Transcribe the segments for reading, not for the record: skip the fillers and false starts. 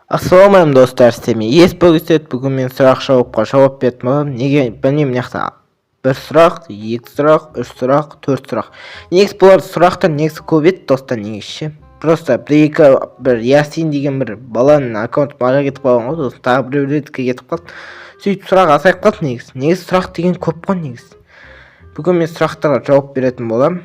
Ассалаумағалейкум достар, сіздермен есбөгістет. Бүгін мен сұрақ-жауапқа жауап беретін боламын. Неге білмеймін, мына бір сұрақ, екі сұрақ, үш сұрақ, төрт сұрақ. Негізі бұлар сұрақтар негізі көп еді достар, негізі. Просто бір Ясин деген бір баланың аккаунты маған кетіп қалған ғой, сосын тағы біреулердікі кетіп қалды. Сөйтіп сұрақ азайып қалды негізі. Негізі сұрақ деген көп қой негізі. Бүгін мен сұрақтарға жауап беретін боламын.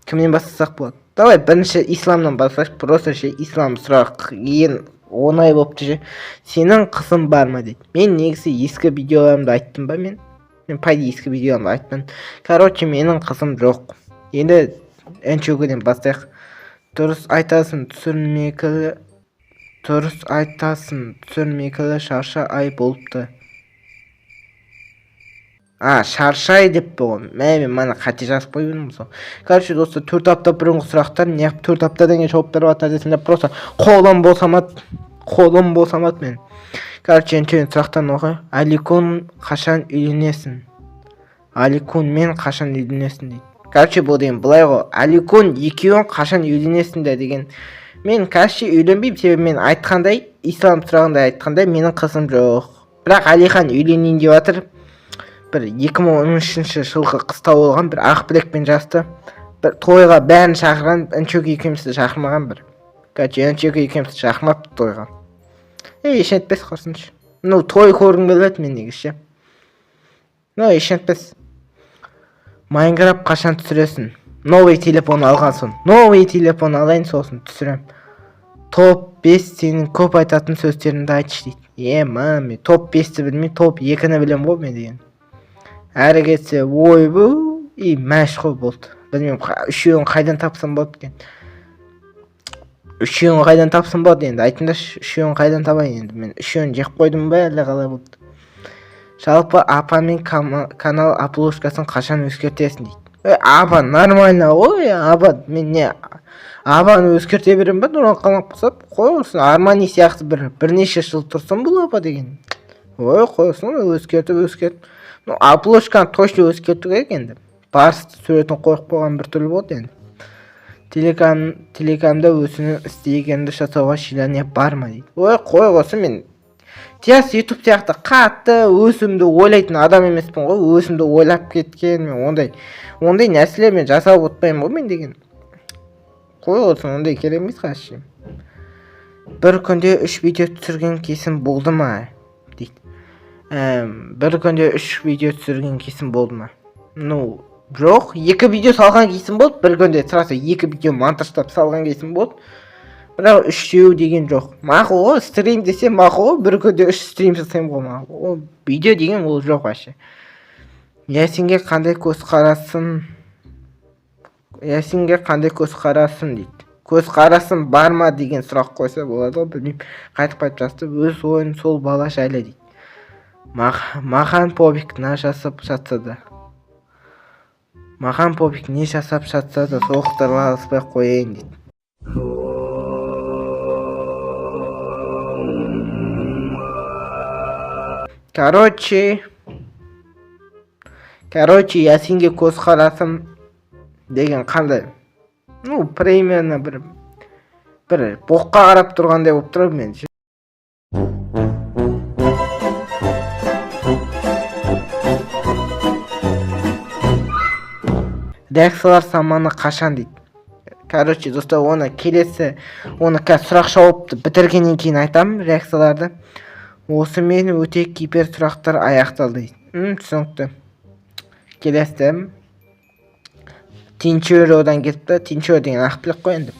Кімнен бастасақ болады? Давай бірінші исламнан бастайық. Просто ислам сұрақ ең оңай болыпты же. Сенің қызың бар ма дейді. Мен негізі ескі видеоларымды айттым ба мен пайда ескі видеоларымды айтпын. Короче, менің қызым жоқ. Енді әншөгеден бастайық. Дұрыс айтасың, түсірмекілі шарша ай болыпты. Шарша ай деп болған. Мен мана қате жазып қойдым сол. Короче, достар, 4 апта бұрынғы сұрақтар, неғып 4 аптадан кейін жауап беріп жатыр десеңдер, просто қолым болсамат мен. Короче, сұрақтан оқы. Аликун қашан үйленесің? Аликун мен қашан үйленесің дейді. Короче, бұл деген былай ғой. Аликун екеуің қашан үйленесіңдер деген. Мен короче үйленбеймін, себебі мен айтқандай, ислам сұрағында айтқандай, менің қызым жоқ. Бірақ Алихан үйленейін деп жатыр. Бір 2013 жылғы қыста болған, бір Ақбілекпен жасты. Бір тойға бәрін шақырған, Інчөке екеумізді шақырмаған бір. Короче, Інчөке екеумізді шақырмапты тойға. Еш етпес құрсыншы. Той көргім келеді мен негізі. Еш етпес. Майнкрафт қашан түсіресің? Новый телефон алған соң. Новый телефон алайын, сосын түсірем. Топ 5 сенің көп айтатын сөздеріңді айтшы дейді. Маме, топ 5-ті білмей, топ 2-ні білем ғой мен деген. Әрі кетсе, ойбу, мәшғұл болды. Білмеймін, үшеуін қайдан тапсам болады екен. Үшеуін қайдан тапсам болады енді. Айтыңдаршы, үшеуін қайдан табайын енді. Мен үшеуін жек қойдым ба, әлі қалай болды. Жалпы апамен канал обложкасын қашан өзгертесің дейді. Апа, нормально ғой, апа, мен не, апаны өзгерте берем ба, нұран қалмақ болсап, қойылсын, Армани сияқты бірнеше жыл тұрсын бұл апа деген. Қойылсын, өзгертіп. Обложканы точно өзгерту керек енді. Барысты суретін қойып қойған бір түрлі болды енді. Телекамда өзінің істегенді жасауға шилания бар ма дейді. Қой қосын, мен тияс YouTube сияқты қатты өзімді ойлайтын адам емеспін ғой. Өзімді ойлап кеткен, мен ондай нәрселермен жасап отпаймын ғой мен деген. Қой қосын, ондай керек емес қашым. Бір күнде 3 видео түсірген кесім болды ма дейді. Бір күнде 3 видео түсірген кесім болды ма? Жоқ, 2 видео салған кесім болды. Бір күнде сразу 2 видео монтаждап салған кесім болды. Бірақ 3 деген жоқ. Мақұл ғой, стрим десем мақұл ғой, бір күнде 3 стрим жасайым ғой мақұл. Ол видео деген ол жоқ вообще. Ясинге қандай көзқарасың дейді. Көзқарасың бар ма деген сұрақ қойса болады ғой, білмеймін. Қайтып жазды, өз ойын сол бала жайлы дейді. Маған побик не жасап жатса да. Соқтарға алыспай қойайын дейді. Короче, Ясинге көзқарасым деген қандай? Примерно бір боққа қарап тұрғандай болып тұрады мен. Реакциялар саманы қашан дейді. Короче, достар, оны келесі, сұрақ жауапты бітіргеннен кейін айтамын реакцияларды. Осымен өте кипер сұрақтар аяқталды дейді. Түсінікті. Келесі. Тинчеродан кетіпті. Тинчеро деген Ақбілек қой енді.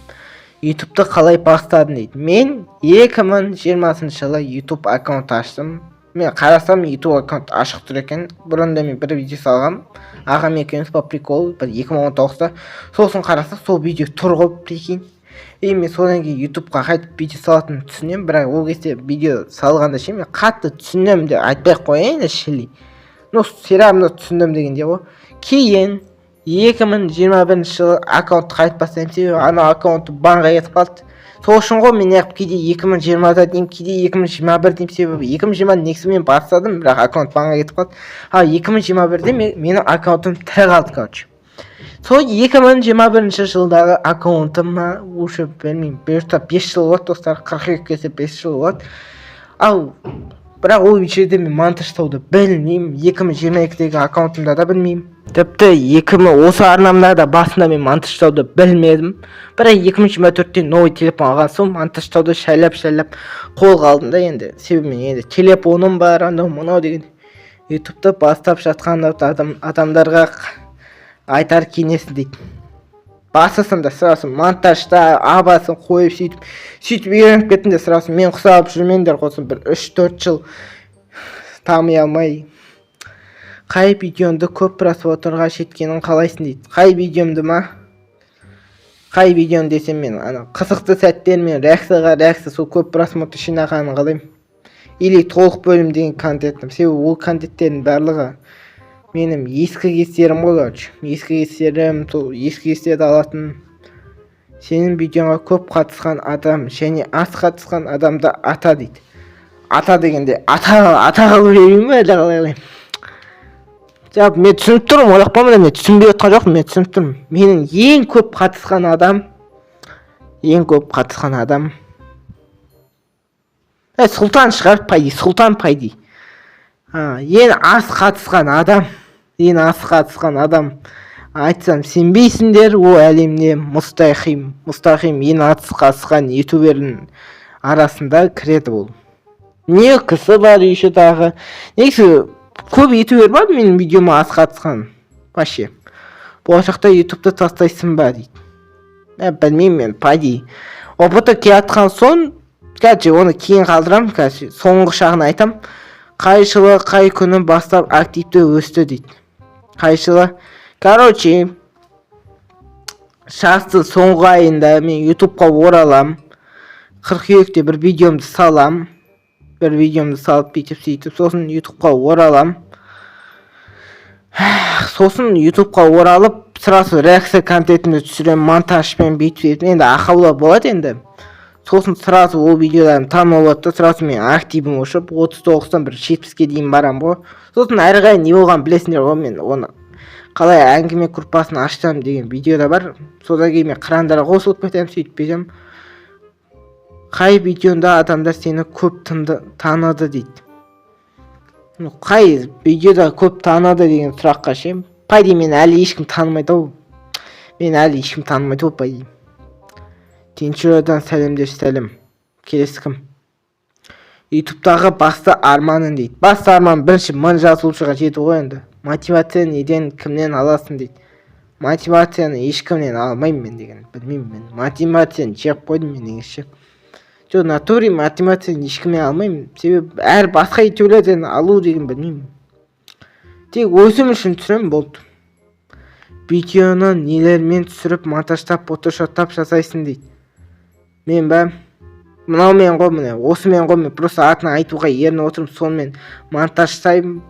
YouTube'ды қалай бастадың дейді. Мен 2020 жылы YouTube аккаунт аштым. Мен қарасам YouTube аккаунт ашық тұр екен. Бұрында мен бір видео салғам. Ағам екеуміз по приколу 2019-та. Сосын қарасақ сол видео тұр ғой прикинь. Мен содан кейін YouTube'ға қайтып видео салатынын түсінем, бірақ ол кезде видео салғанда мен қатты түсінем деп айтпай қояйын шили. Сериалымда түсіндім дегенде ғой. Кейін 2021 жылы аккаунт қайтып бастаймын, себебі ана аккаунты банға кетіп қалды. Сол үшін ғой мен кейде 2020-да деймін, кейде 2021 деймін, себебі 2020 негізі мен бастадым, бірақ аккаунт банға кетіп қалды. 2021-де менің аккаунтым тірі қалды, короче. Сол 2021 жылдағы аккаунтыма уже білмеймін, бұйыртса 5 жыл болады достар, 42 келсе 5 жыл болады. Ал бірақ ол жерде мен монтаждауды білмеймін, 2022-дегі аккаунтымда да білмеймін. Тіпті осы арнамда да басында мен монтаждауды білмедім. Бірақ 2024-те новый телефон алған соң монтаждауды шайлап қолға алдым да енді. Себебі мен енді телефоным бар, анау мынау деген. ютубты бастап жатқан адамдарға айтар кеңесім дейді. Басысында сырасын монтажда абасын қойып сөйтіп үйреніп кеттім де сырасын мен құсап жүрмеңдер қосын бір 3-4 жыл тами алмай. Қай видеомды көп просмотрға жеткенін қалайсың дейді. Қай видеомды ма? Қай видеом десем мен қызықты сәттермен реакция сол көп просмотр жинағанын қалаймын. Или толық бөлім деген контентім. Себебі ол контенттердің барлығы менің ескі кестерім ғой, короче. Ескі кестерім, сол ескі кестерді алатын. Сенің видеоға көп қатысқан адам және аз қатысқан адамды ата дейді. Ата дегенде ата қылып жіберейін бе, әлде қалай? Жалпы мен түсініп тұрмын, ойлақпамын, мен түсінбей отқан жоқпын, мен түсініп тұрмын. Менің ең көп қатысқан адам Сұлтан шығар, Сұлтан пайди. Ең аз қатысқан адам айтсам сенбейсіңдер, ол әлемде Мұстахим ең аз қатысқан ютубердің арасында кіреді ол. Не кісі бар еще тағы. Негізі көп ютубер бар менің видеома аз қатысқан. Вообще. Болашақта ютубты тастайсың ба дейді. Білмеймін мен, пайди. Опыты келатқан соң Короче, оны кейін қалдырам, соңғы шағын айтам. Қай жылы, қай күні бастап активті өсті дейді. Қай жылы. Короче, жастың соңғы айында мен ютубқа оралам. Қыркүйекте бір видеомды салам. Бір видеомды салып сөйтіп, сосын ютубқа оралам. Сосын ютубқа оралып, сразу реакция контентімді түсірем, монтажпен бүйтіп. Енді ақаулы болады енді. Сосын сразу ол видеоларым танымал болады, сразу мен активім өшіп, 39-тан бір 70-ке дейін барам ғой. Сосын әрі не болған білесіңдер ғой, мен оны қалай әңгіме группасын аштым деген видеода бар. Содан кейін мен қырандарға қосылып кетемін, сөйтіп берем. Қай видеонда адамдар сені көп таныды дейді. Қай видеода көп таныды деген сұраққа ше, пайди мен әлі ешкім танымайды ау. Пайди. Тинчурадан сәлемдер сәлем. Келесі кім? ютубтағы басты арманың дейді. Басты арман бірінші 1000 жазылушыға жету ғой енді. Мотивация неден, кімнен аласың дейді. Мотивацияны ешкімнен алмаймын мен деген. Білмеймін мен. Мотивацияны жеп қойдым мен негізше. Жоқ, натуре мотивацияны ешкімнен алмаймын. Себебі әр басқа ютуберден алу деген білмеймін. Тек өзім үшін түсірем болды. Видеоны нелермен түсіріп, монтаждап, фотошоттап жасайсың дейді. Мен мынау мен ғой, міне, осы мен ғой, мен просто атын айтуға ерініп отырмын, сонымен монтаждаймын.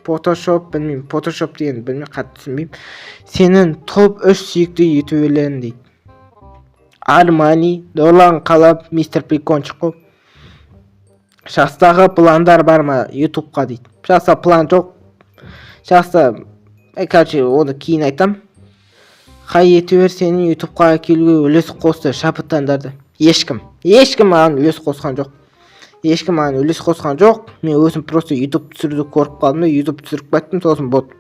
Photoshop білмеймін, Photoshop деген білмеймін, қатты түсінбеймін. Сенің топ 3 сүйікті ютуберлерің дейді. Армани, Нұрлан Қалап, Мистер Прикончик қой. Жастағы пландар бар ма ютубқа дейді. Жаста план жоқ. Жаста, короче, оны кейін айтам. Қай ютубер сенің ютубқа келуге үлес қосты, шабыттандырды? Ешкім маған үлес қосқан жоқ. Мен өзім просто ютуб түсіруді көріп қалдым да, ютуб түсіріп кеттім, сосын болды.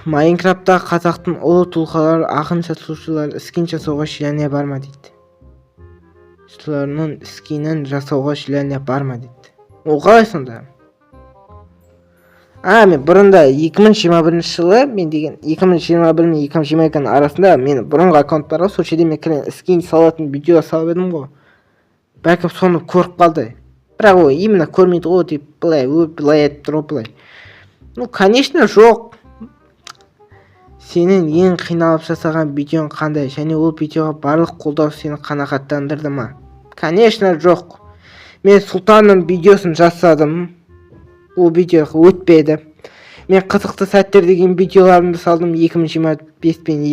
Майнкрафтта қазақтың ұлы тұлғалары, ақын жазушылар скин жасауға шиелене бар ма дейді. Соларның скинін жасауға шиелене бар ма дейді. Ол қалай сонда? Мен бұрында 2021 жылы, мен деген 2021 мен 2022 арасында мен бұрынғы аккаунттарға сол жерде мен скин салатын видео салып едім ғой. Бәлкім соны көріп қалды. Бірақ ол именно көрмейді ғой деп былай айтып тұр былай. Конечно, жоқ. Сенің ең қиналып жасаған видеоң қандай, және ол видеоға барлық қолдау сені қанағаттандырды ма? Конечно, жоқ. Мен Сұлтанның видеосын жасадым. Ол видео өтпеді. Мен қызықты сәттер деген видеоларымды салдым 2025 пен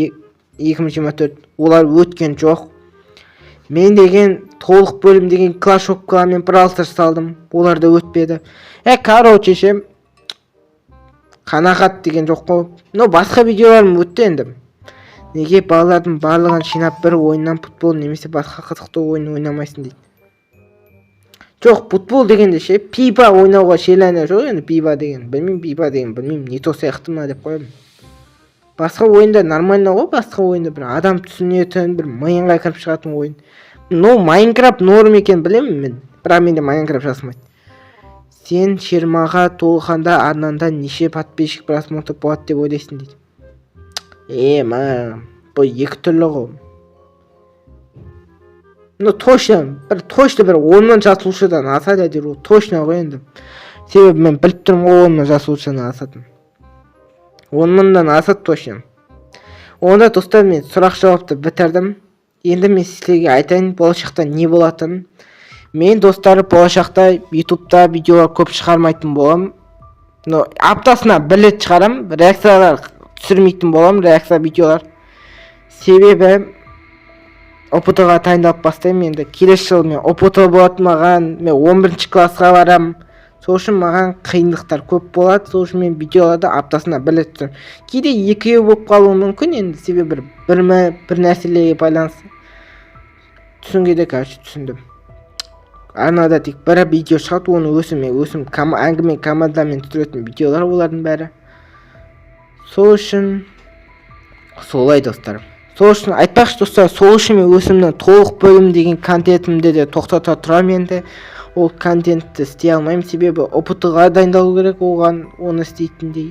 2024. Олар өткен жоқ. Мен деген толық бөлім деген Clash of Clans мен Brawl Stars салдым. Олар да өтпеді. Короче, қанағат деген жоқ қой. Но басқа видеоларым өтті енді. Неге балалардың барлығын жинап бір ойыннан футбол немесе басқа қызықты ойын ойнамайсың дейді. Жоқ, футбол дегенде ше, пиба ойнауға шеләне жоқ енді пиба деген. Білмеймін, пиба деген, білмеймін, не то сияқты ма деп қоямын. Басқа ойында нормально ғой, басқа ойында бір адам түсінетін, бір миыңға кіріп шығатын ойын. Но Майнкрафт норм екен білемін мен. Бірақ менде Майнкрафт жасамайды. Сен шермаға толғанда арнанда неше подписчик просмотр болады деп ойлайсың дейді. Бұл екі түрлі ғой. Ну точно бір 10 мың жасушыдан асады әдер ол точно ғой енді. Себебі мен біліп тұрмын ғой 10 мың жасушыдан асатын. 10 мыңнан асады точно. Онда достар мен сұрақ жауапты бітірдім. Енді мен сіздерге айтайын болашақта не болатынын. Мен достары болашақта ютубта видеолар көп шығармайтын болам. Но аптасына бір рет шығарам, реакциялар түсірмейтін болам, реакция видеолар. Себебі ОПТ-ға тайындалып бастаймын енді. Келесі жылы мен ОПТ болады маған, мен 11 классқа барам. Сол үшін маған қиындықтар көп болады. Сол үшін мен видеоларды аптасына бір рет түсіремін. Кейде екеуі болып қалуы мүмкін енді, себебі бір нәрселерге байланысты. Түсінгенде түсіндім. Арнада тек бір видео шығады, оны өсім әңгіме командамен түсіретін видеолар олардың бәрі. Сол үшін солай достар. Сол үшін айтпақшы достар, сол үшін мен өсімнің толық бөлім деген контентімді де тоқтата тұрамын енді. Ол контентті істей алмаймын, себебі ОПТ-ға дайындалу керек оған, оны істейтіндей.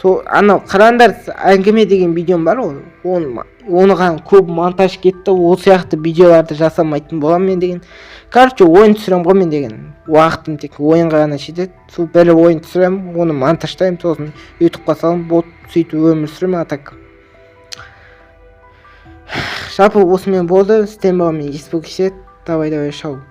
Сол қараңдар, әңгіме деген видеом бар, оныған көп монтаж кетті, ол сияқты видеоларды жасамайтын болам мен деген. Короче, ойын түсірем ғой мен деген. Уақытым тек ойынға ғана жетеді. Сол бір ойын түсірем, оны монтаждаймын, сосын ютубқа салам, сөйтіп өмір сүремін, атак. Жалпы осымен болды. Сізден болған мен ес болып кеседі. Давай, шау.